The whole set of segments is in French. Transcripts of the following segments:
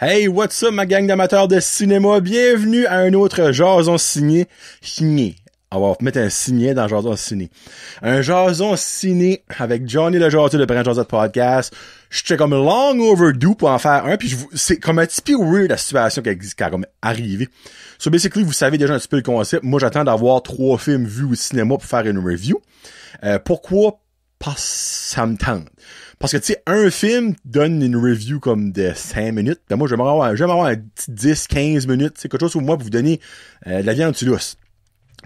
Hey, what's up ma gang d'amateurs de cinéma? Bienvenue à un autre Jason Ciné. On va mettre un signet dans Jason Ciné. Un Jason Ciné avec Johnny le Jaseux de Brand Josette Podcast. J'étais comme long overdue pour en faire un, puis c'est comme un petit peu weird la situation qui a comme arrivé. So basically, vous savez déjà un petit peu le concept. Moi, j'attends d'avoir 3 films vus au cinéma pour faire une review. Pourquoi? Parce que ça me tente. Parce que, tu sais, un film donne une review comme de 5 minutes. Ben moi, j'aimerais avoir un petit 10-15 minutes. C'est quelque chose pour moi pour vous donner de la viande sur l'os.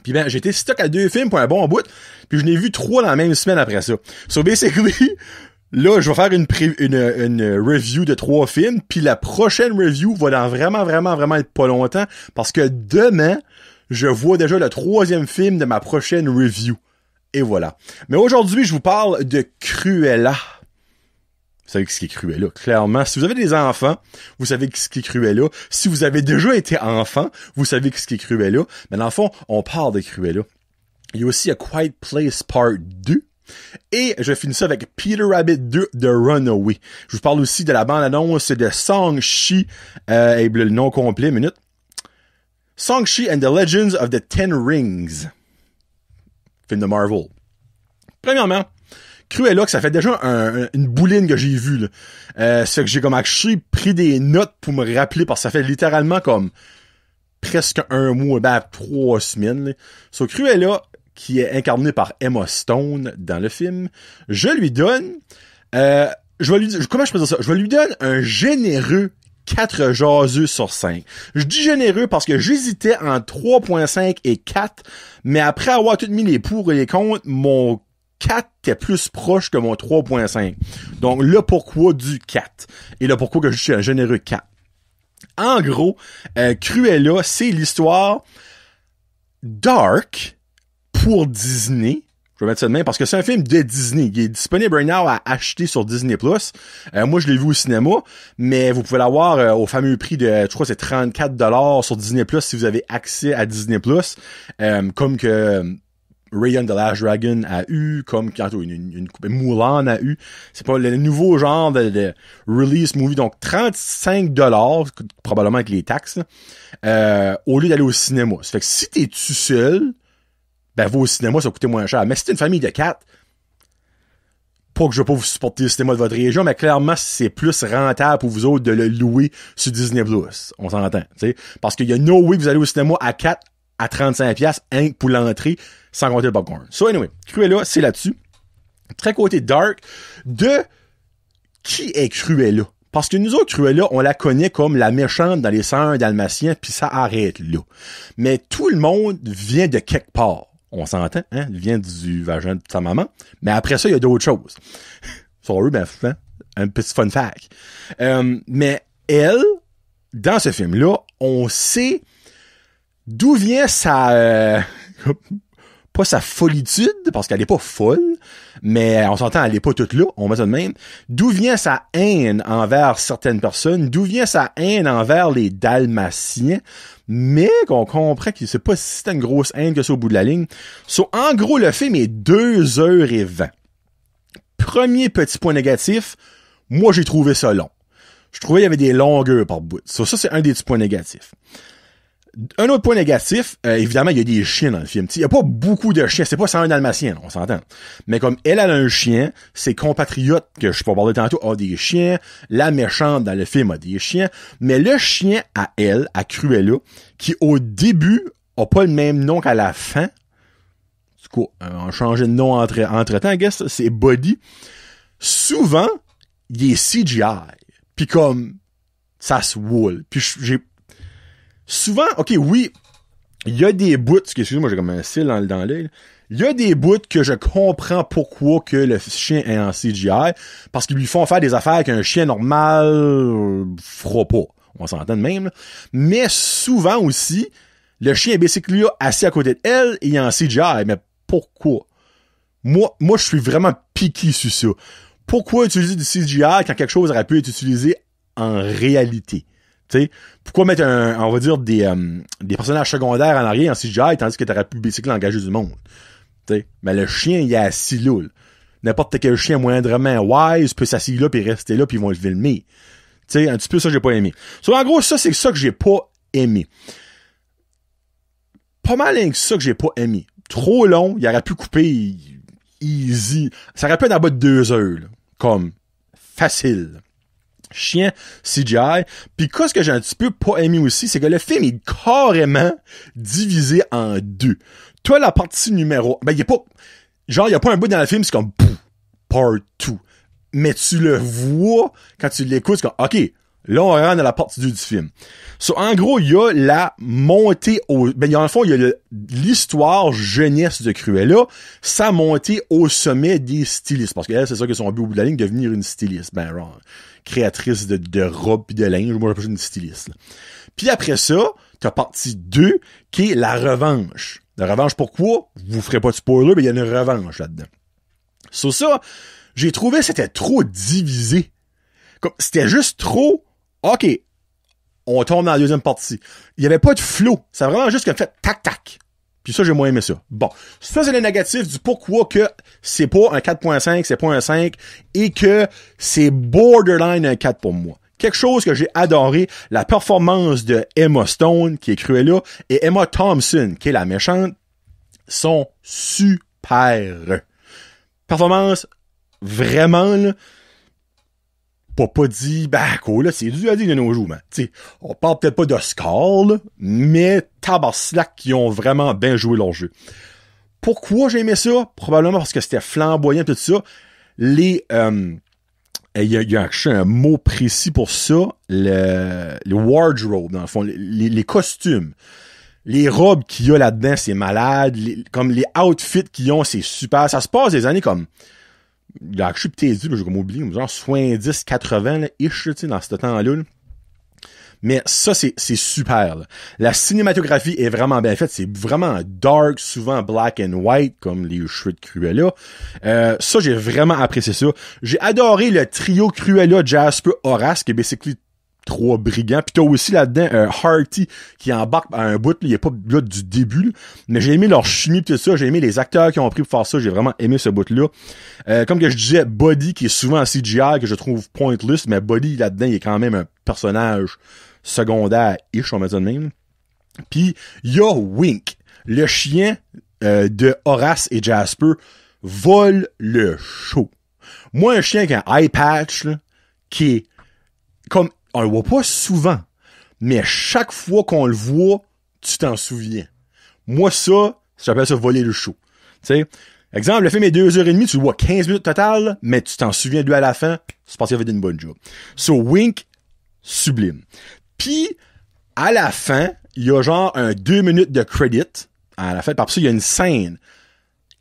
Puis ben, j'ai été stock à 2 films pour un bon bout. Puis je n'ai vu 3 dans la même semaine après ça. So basically, là, je vais faire une review de 3 films. Puis la prochaine review va dans vraiment être pas longtemps. Parce que demain, je vois déjà le 3e film de ma prochaine review. Et voilà. Mais aujourd'hui, je vous parle de Cruella. Vous savez ce qui est Cruella, clairement. Si vous avez des enfants, vous savez ce qui est Cruella. Si vous avez déjà été enfant, vous savez ce qui est Cruella. Mais dans le fond, on parle de Cruella. Il y a aussi A Quiet Place Part 2. Et je finis ça avec Peter Rabbit 2 The Runaway. Je vous parle aussi de la bande-annonce de Shang-Chi, et le nom complet, minute. Shang-Chi and the Legends of the Ten Rings. Film de Marvel. Premièrement, Cruella, que ça fait déjà une bouline que j'ai vue, là. C'est que j'ai comme actually pris des notes pour me rappeler, parce que ça fait littéralement comme presque un mois, 3 semaines, là. So, Cruella, qui est incarnée par Emma Stone dans le film, je lui donne, comment je peux dire ça? Je vais lui donner un généreux 4 jaseux sur 5. Je dis généreux parce que j'hésitais entre 3.5 et 4, mais après avoir tout mis les pour et les contre, mon 4 était plus proche que mon 3.5. Donc, le pourquoi du 4. Et le pourquoi que je suis un généreux 4. En gros, Cruella, c'est l'histoire dark pour Disney. Je vais mettre ça de même parce que c'est un film de Disney. Il est disponible right now à acheter sur Disney+. Moi, je l'ai vu au cinéma, mais vous pouvez l'avoir au fameux prix de, je crois que c'est 34$ sur Disney+, si vous avez accès à Disney+. Comme que Raya and the Last Dragon a eu, comme une Mulan a eu. C'est pas le nouveau genre de release movie. Donc, 35$, probablement avec les taxes, au lieu d'aller au cinéma. Ça fait que si t'es tout seul, ben, va au cinéma, ça va coûter moins cher. Mais si t'es une famille de 4, pas que je vais pas vous supporter le cinéma de votre région, mais clairement, c'est plus rentable pour vous autres de le louer sur Disney+. On s'entend, tu sais. Parce qu'il y a no way que vous allez au cinéma à 4 à 35$ hein, pour l'entrée, sans compter le popcorn. So anyway, Cruella, c'est là-dessus. Très côté dark de qui est Cruella? Parce que nous autres, Cruella, on la connaît comme la méchante dans les 101 Dalmatiens, puis ça arrête là. Mais tout le monde vient de quelque part. On s'entend, hein? Il vient du vagin de sa maman. Mais après ça, il y a d'autres choses. Sorry, ben, un petit fun fact. Mais elle, dans ce film-là, on sait d'où vient sa... pas sa folitude, parce qu'elle est pas folle, mais on s'entend, elle est pas toute là, on met ça de même. D'où vient sa haine envers certaines personnes, d'où vient sa haine envers les Dalmatiens, mais qu'on comprend que c'est pas si c'est une grosse haine que ça au bout de la ligne. So, en gros, le film est 2h20. Premier petit point négatif, moi j'ai trouvé ça long. Je trouvais qu'il y avait des longueurs par bout. So, ça, c'est un des petits points négatifs. Un autre point négatif, évidemment, il y a des chiens dans le film. Il y a pas beaucoup de chiens, c'est pas 101 Dalmatiens, on s'entend. Mais comme elle a un chien, ses compatriotes, que je peux parler tantôt, ont des chiens, la méchante dans le film a des chiens, mais le chien à elle, à Cruella, qui au début a pas le même nom qu'à la fin, du coup, on a changé de nom entre-temps, I guess, c'est Buddy, souvent, il est CGI, puis comme, ça se wool, puis souvent, ok, oui, il y a des bouts, excusez-moi, j'ai comme un cil dans l'œil, il y a des bouts que je comprends pourquoi que le chien est en CGI, parce qu'ils lui font faire des affaires qu'un chien normal fera pas. On s'entend de même, là. Mais souvent aussi, le chien est basically là, assis à côté de elle, et il est en CGI. Mais pourquoi? Moi, je suis vraiment piqué sur ça. Pourquoi utiliser du CGI quand quelque chose aurait pu être utilisé en réalité? T'sais, pourquoi mettre on va dire des personnages secondaires en arrière en CGI tandis que t'aurais pu basically engager du monde? T'sais, mais le chien, il est assis là. N'importe quel chien moindrement wise peut s'asseoir là puis rester là puis ils vont le filmer. Tu sais, un petit peu ça, j'ai pas aimé. En gros, ça, c'est ça que j'ai pas aimé. Pas mal que ça que j'ai pas aimé. Trop long, il aurait pu couper easy. Ça aurait pu être en bas de 2 heures, là. Comme, facile. Chien CGI. Puis ce que j'ai un petit peu pas aimé aussi, c'est que le film est carrément divisé en 2. Toi, la partie numéro... Ben, il y a pas... Genre, il y a pas un bout dans le film, c'est comme... Part 2. Mais tu le vois, quand tu l'écoutes, c'est comme... OK, là, on rentre dans la partie 2 du film. En gros, il y a la montée au... Ben, dans le fond, il y a l'histoire jeunesse de Cruella, sa montée au sommet des stylistes. Parce qu'elle, c'est ça que son but au bout de la ligne, devenir une styliste. Ben, genre, créatrice de robes pis de linge. Moi, j'appelle ça une styliste. Puis après ça, t'as partie 2, qui est la revanche. La revanche, pourquoi? Je vous ferai pas de spoiler, mais il y a une revanche là-dedans. Ça, j'ai trouvé que c'était trop divisé. Comme, c'était juste trop... OK, on tombe dans la deuxième partie. Il y avait pas de flow. C'est vraiment juste comme fait tac-tac. Puis ça, j'ai moins aimé ça. Bon. Ça, c'est le négatif du pourquoi que c'est pas un 4.5, c'est pas un 5, et que c'est borderline un 4 pour moi. Quelque chose que j'ai adoré, la performance de Emma Stone, qui est Cruella, et Emma Thompson, qui est la méchante, sont super. Performance, vraiment, là, pas dit, cool, là, c'est dû à dire de nos jours, man. T'sais, on parle peut-être pas d'Oscar, là, mais tabarnak qui ont vraiment bien joué leur jeu. Pourquoi j'ai aimé ça? Probablement parce que c'était flamboyant, tout ça. Il y a un mot précis pour ça, le wardrobe, dans le fond, les costumes. Les robes qu'il y a là-dedans, c'est malade. Comme les outfits qu'ils ont, c'est super. Ça se passe des années comme... Là, je suis peut-être dit, j'ai comme oublié, genre 70, 80, là, ish, tu sais, dans ce temps-là. Là. Mais ça, c'est super. Là. La cinématographie est vraiment bien faite. C'est vraiment dark, souvent black and white, comme les cheveux de Cruella. Ça, j'ai vraiment apprécié ça. J'ai adoré le trio Cruella, Jasper, Horace, qui est basically 3 brigands. Puis t'as aussi là-dedans Harty qui embarque à un bout. Là, il est pas là du début. Là. Mais j'ai aimé leur chimie pis tout ça. J'ai aimé les acteurs qui ont pris pour faire ça. J'ai vraiment aimé ce bout-là. Comme que je disais, Buddy qui est souvent en CGI que je trouve pointless. Mais Buddy là-dedans, il est quand même un personnage secondaire-ish, on va dire de même. Puis il y a Wink. Le chien de Horace et Jasper vole le show. Moi, un chien qui a un eye patch là, qui est comme... On le voit pas souvent, mais chaque fois qu'on le voit, tu t'en souviens. Moi, ça, j'appelle ça voler le show. Tu sais, exemple, le film est 2h30, tu le vois 15 minutes total, mais tu t'en souviens de lui à la fin, c'est parce qu'il avait une bonne job. Wink, sublime. Puis, à la fin, il y a genre un 2 minutes de credit. À la fin, par ça, il y a une scène.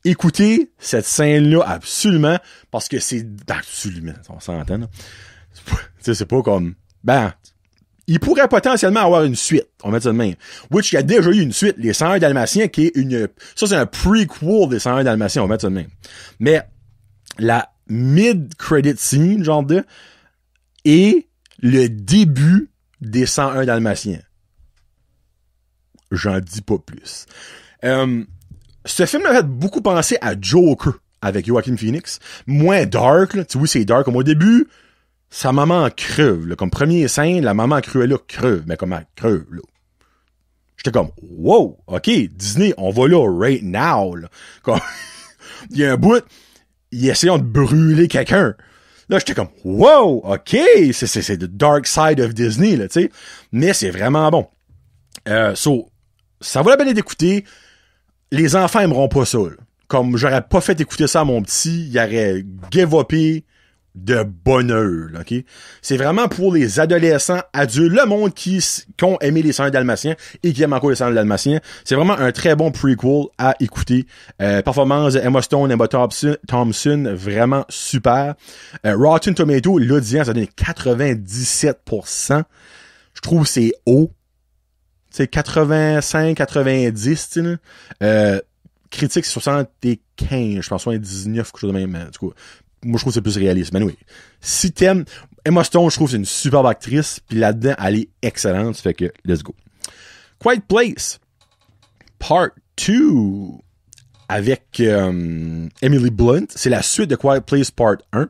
Écoutez cette scène-là absolument, parce que c'est... Absolument, on s'entend, là. Tu sais, c'est pas comme... il pourrait potentiellement avoir une suite, on va dire ça de même. Which, il y a déjà eu une suite, les 101 Dalmatiens, qui est une... Ça, c'est un prequel des 101 Dalmatiens, on va dire ça de même. Mais, la mid-credit scene, genre de, est le début des 101 Dalmatiens. J'en dis pas plus. Ce film m'a fait beaucoup penser à Joker, avec Joaquin Phoenix. Moins dark, là. Tu vois, c'est dark. Comme au début... Sa maman creuve, là. Comme premier scène, la maman Cruella creuve, mais comme elle creuve, là. J'étais comme, wow, ok, Disney, on va là, right now, là. Comme, il y a un bout, ils essayent de brûler quelqu'un. Là, j'étais comme, wow, ok, c'est the dark side of Disney, là, tu sais. Mais c'est vraiment bon. Ça vaut la peine d'écouter. Les enfants aimeront pas ça, là. Comme j'aurais pas fait écouter ça à mon petit, il aurait give-upé de bonheur, là, ok? C'est vraiment pour les adolescents, adultes, le monde qui ont aimé les 101 Dalmatiens et qui aiment encore les 101 Dalmatiens. C'est vraiment un très bon prequel à écouter. Performance de Emma Stone, Emma Thompson, vraiment super. Rotten Tomato, l'audience a donné 97%. Je trouve que c'est haut. C'est 85, 90, tu sais, critique 75, je pense 79, quelque chose de même, du coup. Moi, je trouve que c'est plus réaliste. Mais oui. Si t'aimes Emma Stone, je trouve que c'est une superbe actrice. Puis là-dedans, elle est excellente. Ça fait que, let's go. Quiet Place. Part 2. Avec Emily Blunt. C'est la suite de Quiet Place Part 1.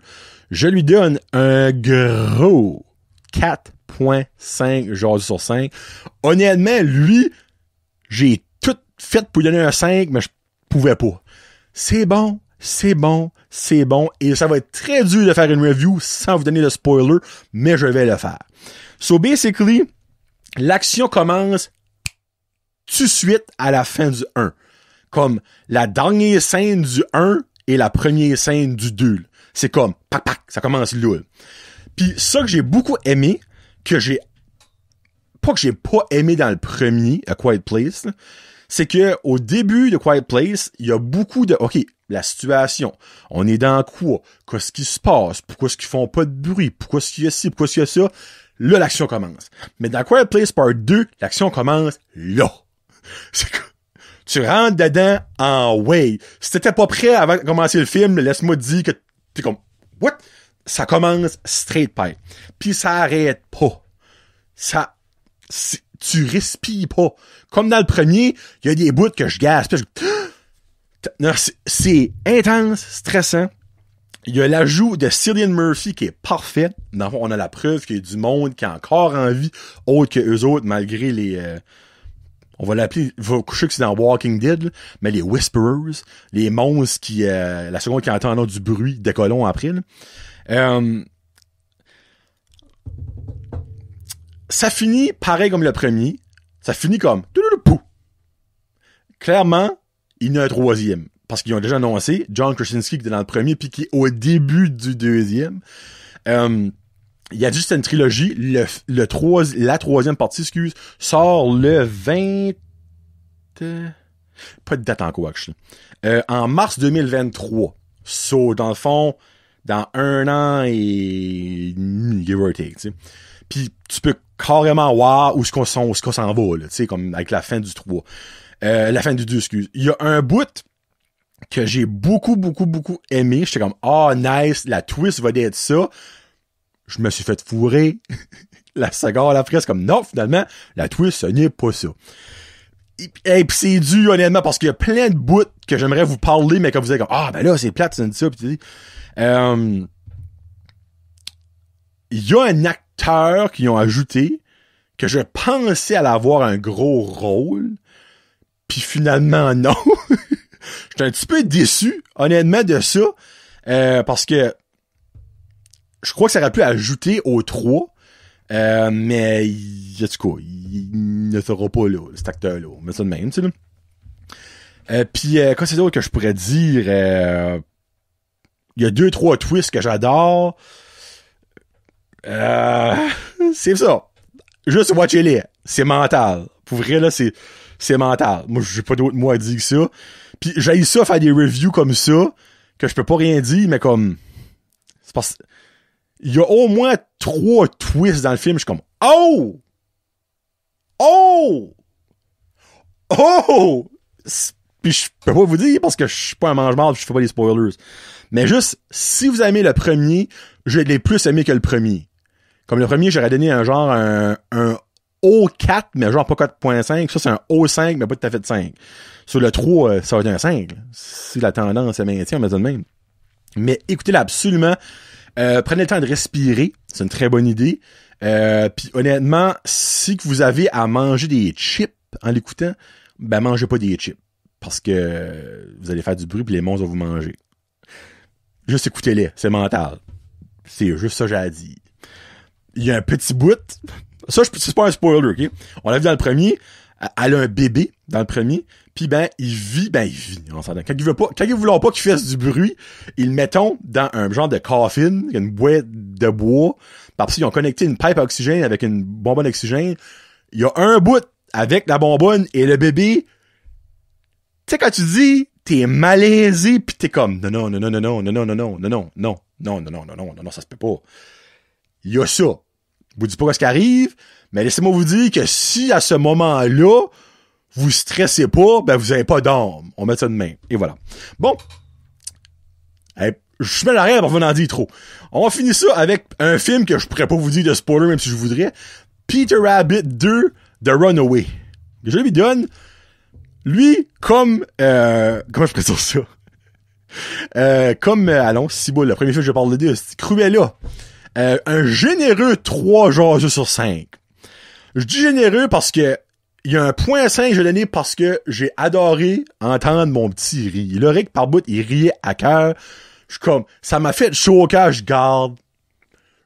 Je lui donne un gros 4.5 jasus sur 5. Honnêtement, lui, j'ai tout fait pour lui donner un 5, mais je pouvais pas. C'est bon, et ça va être très dur de faire une review sans vous donner de spoiler, mais je vais le faire. So basically, l'action commence tout de suite à la fin du 1. Comme la dernière scène du 1 et la première scène du 2. C'est comme, pac, pac, ça commence là. Puis ça que j'ai beaucoup aimé, que j'ai pas aimé dans le premier, A Quiet Place, là, c'est que au début de Quiet Place, il y a beaucoup de, OK, la situation, on est dans quoi? Qu'est-ce qui se passe? Pourquoi est-ce qu'ils font pas de bruit? Pourquoi est-ce qu'il y a ci? Pourquoi est-ce qu'il y a ça? Là, l'action commence. Mais dans Quiet Place Part 2, l'action commence là. C'est que tu rentres dedans en way. Si t'étais pas prêt avant de commencer le film, laisse-moi te dire que t'es comme, what? Ça commence straight pipe. Puis ça arrête pas. Tu respires pas. Comme dans le premier, il y a des bouts que je gasse. Non, c'est intense, stressant. Il y a l'ajout de Cillian Murphy qui est parfait. Dans le fond, on a la preuve qu'il y a du monde qui a encore en vie, autre que eux autres, malgré les... on va l'appeler... Il faut coucher que c'est dans Walking Dead, là, mais les Whisperers, les monstres qui... la seconde qui entendent du bruit de colons après. Là. Ça finit pareil comme le premier. Ça finit comme... Clairement, il y en a un troisième. Parce qu'ils ont déjà annoncé John Krasinski qui était dans le premier puis qui est au début du deuxième. Il y a juste une trilogie. La troisième partie, sort le 20... Pas de date encore, actually. En mars 2023. So, dans le fond, dans 1 an et give or take, tu sais. Puis tu peux carrément voir où ce qu'on s'en va, là, tu sais, comme avec la fin du 3. La fin du 2, excuse. Il y a un bout que j'ai beaucoup aimé. J'étais comme, nice, la twist va être ça. Je me suis fait fourrer. La seconde après, c'est comme, non, finalement, la twist, ce n'est pas ça. Et pis c'est dû, honnêtement, parce qu'il y a plein de bouts que j'aimerais vous parler, mais que vous êtes comme, ben là, c'est plate, c'est ça, pis tu dis, il y a un acteur qu'ils ont ajouté que je pensais aller avoir un gros rôle, puis finalement, non. J'étais un petit peu déçu, honnêtement, de ça, parce que je crois que ça aurait pu ajouter au 3, mais en tout cas, il ne sera pas là, cet acteur-là. On met ça de même, tu sais, là. Puis, quoi c'est d'autre que je pourrais dire? Il y a 2-3 twists que j'adore. C'est ça. Juste watchez-les. C'est mental. Pour vrai, là, c'est mental. Moi, j'ai pas d'autre mot à dire que ça. Puis j'ai ça faire des reviews comme ça, que je peux pas rien dire, mais comme... C'est parce... Il y a au moins 3 twists dans le film, je suis comme... Oh! Puis je peux pas vous dire parce que je suis pas un mange-marde, je fais pas les spoilers. Mais juste, si vous aimez le premier, je l'ai plus aimé que le premier. Comme le premier, j'aurais donné un O4, mais genre pas 4.5. Ça, c'est un O5, mais pas tout à fait 5. Sur le 3, ça va être un 5. Si la tendance se maintient, on met ça de même. Mais écoutez-le absolument. Prenez le temps de respirer. C'est une très bonne idée. Puis honnêtement, si vous avez à manger des chips en l'écoutant, ben mangez pas des chips. Parce que vous allez faire du bruit puis les monstres vont vous manger. Juste écoutez-les. C'est mental. C'est juste ça que j'ai à dire. Il y a un petit bout... Ça, c'est pas un spoiler, OK? On l'a vu dans le premier. Elle a un bébé dans le premier. Puis il vit. On s'entend. Quand ils voulont pas qu'il fasse du bruit, ils le mettent dans un genre de coffin, une boîte de bois. Parce qu'ils ont connecté une pipe à oxygène avec une bonbonne d'oxygène. Il y a un bout avec la bonbonne et le bébé. Tu sais, quand tu dis, t'es malaisé pis t'es comme, non, ça se peut pas. Il y a ça. Je vous dis pas ce qui arrive, mais laissez-moi vous dire que si à ce moment-là, vous stressez pas, ben vous avez pas d'âme. On met ça de main. Et voilà. Bon. Je suis mal à l'arrière pour vous en dire trop. On va finir ça avec un film que je pourrais pas vous dire de spoiler même si je voudrais. Peter Rabbit 2 The Runaway. Je lui donne. Lui, comme comment je présente ça? Allons, le premier film que je parle de c'est Cruella. Un généreux 3 jaseux sur 5. Je dis généreux parce que il y a un point 5 que je l'ai donné parce que j'ai adoré entendre mon petit rire. Le Rick, par bout, il riait à cœur. Je suis comme, ça m'a fait chaud au cœur, je garde.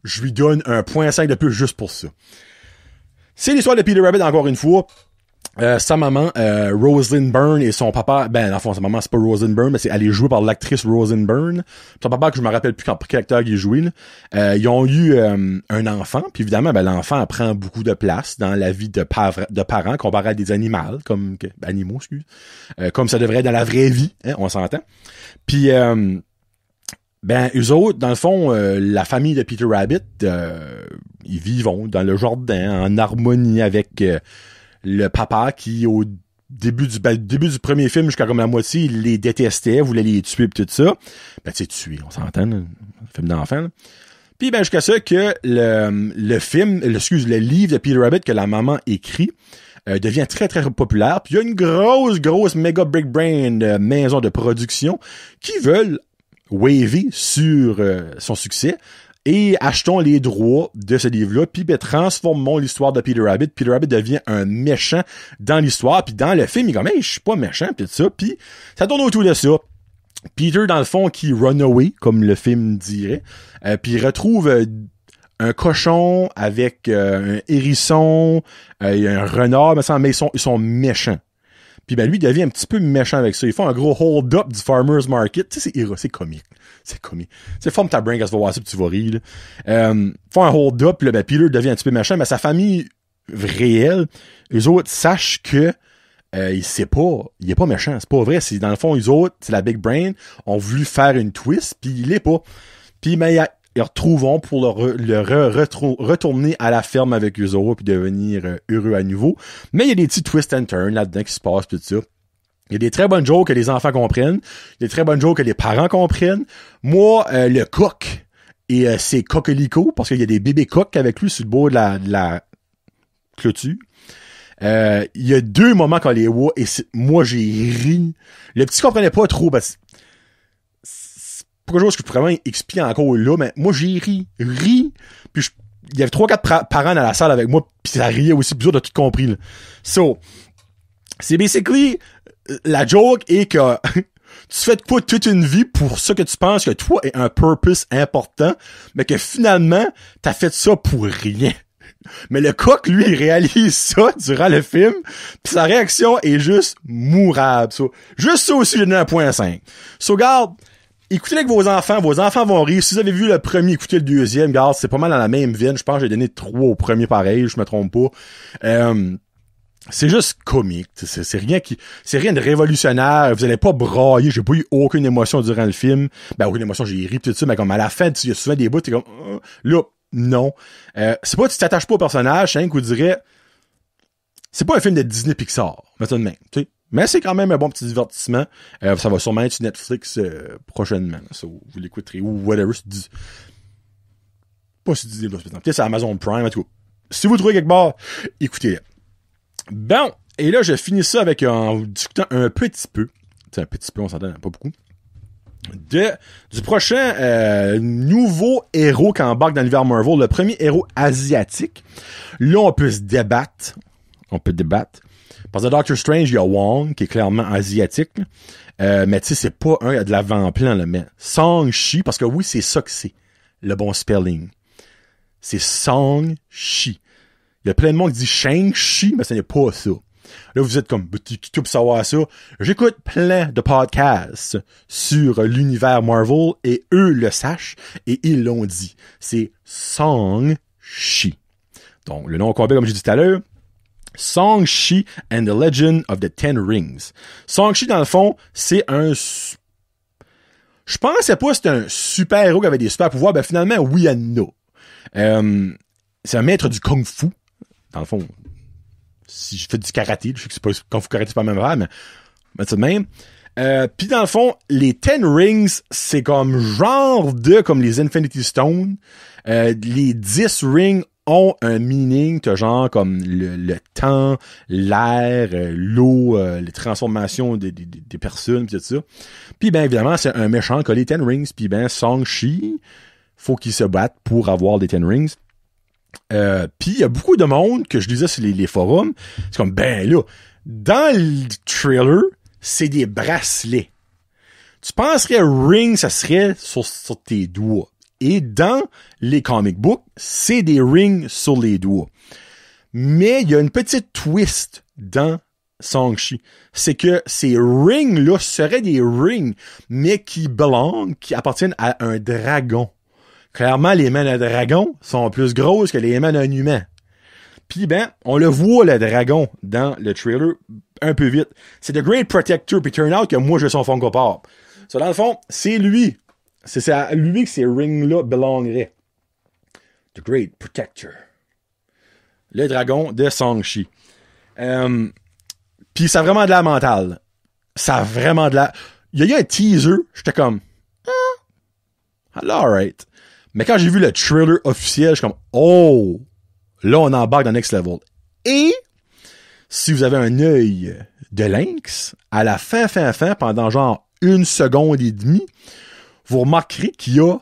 Je lui donne un point 5 de plus juste pour ça. C'est l'histoire de Peter Rabbit encore une fois. Sa maman, Rosalind Byrne, et son papa, ben, dans le fond, sa maman, c'est pas Rosalind Byrne, mais elle est jouée par l'actrice Rosalind Byrne. Son papa, que je me rappelle plus quel acteur il est joué, là. Ils ont eu un enfant, puis évidemment, ben, l'enfant prend beaucoup de place dans la vie de parents comparé à des animaux, comme ça devrait être dans la vraie vie, hein, on s'entend. Puis, ben, eux autres, dans le fond, la famille de Peter Rabbit, ils vivent dans le jardin, en harmonie avec le papa qui, au début du premier film, jusqu'à comme la moitié, il les détestait, voulait les tuer pis tout ça. Ben, tu sais, tuer, on s'entend, un film d'enfant, là. Puis, ben, jusqu'à ça que le livre de Peter Rabbit que la maman écrit, devient très, très populaire. Puis, il y a une grosse méga big brain maison de production qui veulent waver sur son succès. Et achetons les droits de ce livre-là, puis ben, transformons l'histoire de Peter Rabbit. Peter Rabbit devient un méchant dans l'histoire, puis dans le film, il est comme « Hey, je suis pas méchant », puis tout ça, puis ça tourne autour de ça. Peter, dans le fond, qui run away, comme le film dirait, puis il retrouve un cochon avec un hérisson, un renard, mais ils sont méchants. Puis ben lui, il devient un petit peu méchant avec ça. Ils font un gros hold-up du Farmer's Market. Tu sais, c'est comique. C'est comique. Tu sais, forme ta brain quand tu vas voir ça, puis tu vas rire, là. Font un hold-up, puis là, ben Peter devient un petit peu méchant, mais sa famille réelle, eux autres sachent que il est pas méchant. C'est pas vrai. C'est, dans le fond, eux autres, c'est la Big Brain, ont voulu faire une twist, puis il est pas. Puis ben, ils retrouvent pour retourner à la ferme avec eux autres, puis devenir heureux à nouveau. Mais il y a des petits twists and turns là-dedans qui se passent, tout ça. Il y a des très bonnes jokes que les enfants comprennent. Il y a des très bonnes jokes que les parents comprennent. Moi, le coq et ses coquelicots, parce qu'il y a des bébés coqs avec lui sur le bord de la clôture. Il y a 2 moments quand les voit et moi j'ai ri. Le petit comprenait pas trop parce que c'est pas quelque chose que je pourrais vraiment expliquer encore là, mais moi j'ai ri. Puis il y avait 3-4 parents dans la salle avec moi, puis ça riait aussi, puis d'autres ont tout compris, là. So, c'est basically la joke est que tu fais de quoi toute une vie pour ça que tu penses que toi est un purpose important, mais que finalement, t'as fait ça pour rien. Mais le coq, lui, il réalise ça durant le film, pis sa réaction est juste mourable. So, juste ça aussi, j'ai donné un point 5. So, garde, écoutez-le avec vos enfants vont rire. Si vous avez vu le premier, écoutez le deuxième, garde, c'est pas mal dans la même veine. Je pense que j'ai donné 3 au premier pareil, je me trompe pas. C'est juste comique, c'est rien de révolutionnaire, vous allez pas brailler, j'ai pas eu aucune émotion durant le film. Ben, aucune émotion, j'ai ri tout ça, mais comme à la fin, il y a souvent des bouts, t'es comme, là, non. C'est pas que tu t'attaches pas au personnage, c'est un coup dirait, c'est pas un film de Disney Pixar, mais tout de même, tu sais. Mais c'est quand même un bon petit divertissement. Ça va sûrement être sur Netflix prochainement. Ça, vous l'écouterez ou whatever. Pas sur Disney Plus, peut-être c'est Amazon Prime, en tout cas. Si vous trouvez quelque part, écoutez-le. Bon, et là, je finis ça en discutant un petit peu. C'est un petit peu, on s'entend pas beaucoup. Du prochain nouveau héros qui embarque dans l'univers Marvel, le premier héros asiatique. Là, on peut débattre. Parce que Doctor Strange, il y a Wong, qui est clairement asiatique. Mais tu sais, c'est pas un de l'avant-plan, là, mais Shang-Chi, parce que oui, c'est ça que c'est, le bon spelling. C'est Shang-Chi. Il y a plein de monde qui dit Shang-Chi, mais ce n'est pas ça. Là, vous êtes comme, tu pour savoir ça. J'écoute plein de podcasts sur l'univers Marvel et eux le sachent et ils l'ont dit. C'est Shang-Chi. Donc, le nom complet, comme j'ai dit tout à l'heure, Shang-Chi and the Legend of the Ten Rings. Shang-Chi, dans le fond, c'est je pensais pas que c'était un super héros qui avait des super pouvoirs. Ben, finalement, oui and no. C'est un maître du kung-fu. Dans le fond, si je fais du karaté, je sais que c'est pas kung-fu karaté, c'est pas la même affaire, mais tout de même. Puis dans le fond, les Ten Rings, c'est comme genre comme les Infinity Stones. Les 10 rings ont un meaning, t'as genre comme le temps, l'air, l'eau, les transformations des personnes, pis tout ça. Puis ben évidemment, c'est un méchant qui a les Ten Rings, puis ben Shang-Chi faut qu'ils se battent pour avoir des Ten Rings. Puis il y a beaucoup de monde que je lisais sur les forums. C'est comme, ben là, dans le trailer, c'est des bracelets. Tu penserais ring, ça serait sur tes doigts. Et dans les comic books, c'est des rings sur les doigts. Mais il y a une petite twist dans Shang-Chi. C'est que ces rings-là seraient des rings, mais qui appartiennent à un dragon. Clairement, les mains d'un dragon sont plus grosses que les mains d'un humain. Puis ben, on le voit, le dragon, dans le trailer, un peu vite. C'est The Great Protector, puis turn out que moi, je suis son Funko Pop. So, dans le fond, c'est lui. C'est à lui que ces rings-là belongeraient. The Great Protector. Le dragon de Shang-Chi. Puis ça a vraiment de la mentale. Ça a vraiment de la... Il y a eu un teaser, j'étais comme... alright. Mais quand j'ai vu le trailer officiel, je suis comme... oh! Là, on embarque dans Next Level. Et... si vous avez un œil de lynx, à la fin, pendant genre 1 seconde et demie, vous remarquerez qu'il y a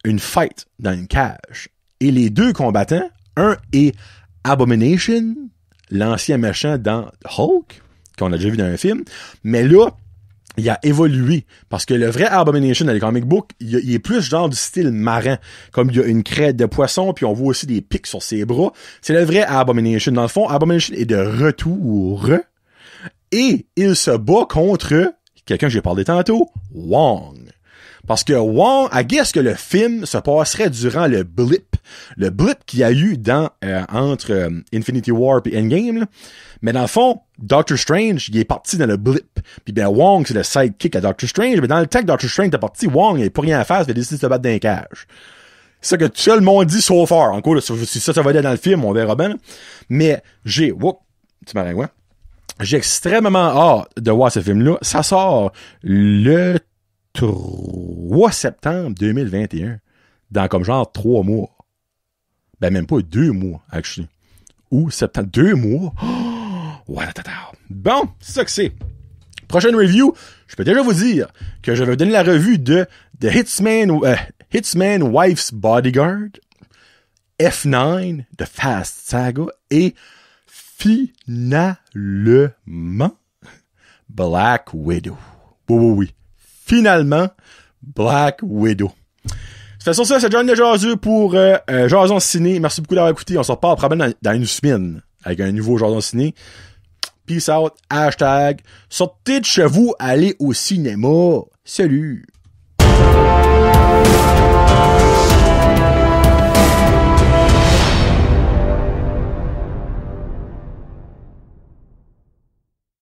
une fight dans une cage. Et les deux combattants, un est Abomination, l'ancien méchant dans Hulk, qu'on a déjà vu dans un film, mais là, il a évolué, parce que le vrai Abomination dans les comic books, il est plus genre du style marin, comme il y a une crête de poisson, puis on voit aussi des pics sur ses bras. C'est le vrai Abomination. Dans le fond, Abomination est de retour, et il se bat contre quelqu'un que j'ai parlé tantôt, Wong. Parce que Wong, I guess que le film se passerait durant le blip. Le blip qu'il y a eu entre Infinity War et Endgame. Là. Mais dans le fond, Doctor Strange, il est parti dans le blip. Puis ben Wong, c'est le sidekick à Doctor Strange. Mais dans le temps que Doctor Strange est parti, Wong, il n'a pas rien à faire, il a décidé de se battre dans les cages. C'est ça que tout le monde dit so far. En gros, si ça va aller dans le film, on verra bien. Mais j'ai extrêmement hâte de voir ce film-là. Ça sort le 3 septembre 2021. Dans comme genre 3 mois. Ben même pas 2 mois, actually. Ou septembre, 2 mois. Oh, bon, c'est ça que c'est. Prochaine review, je peux déjà vous dire que je vais vous donner la revue de The Hitman Wife's Bodyguard, F9, The Fast Saga, et finalement, Black Widow. Oui. Finalement, Black Widow. C'est sur ça, c'est John de Jazu pour Jason Ciné. Merci beaucoup d'avoir écouté. On se reparle probablement dans une semaine avec un nouveau Jason Ciné. Peace out. #. Sortez de chez vous, allez au cinéma. Salut.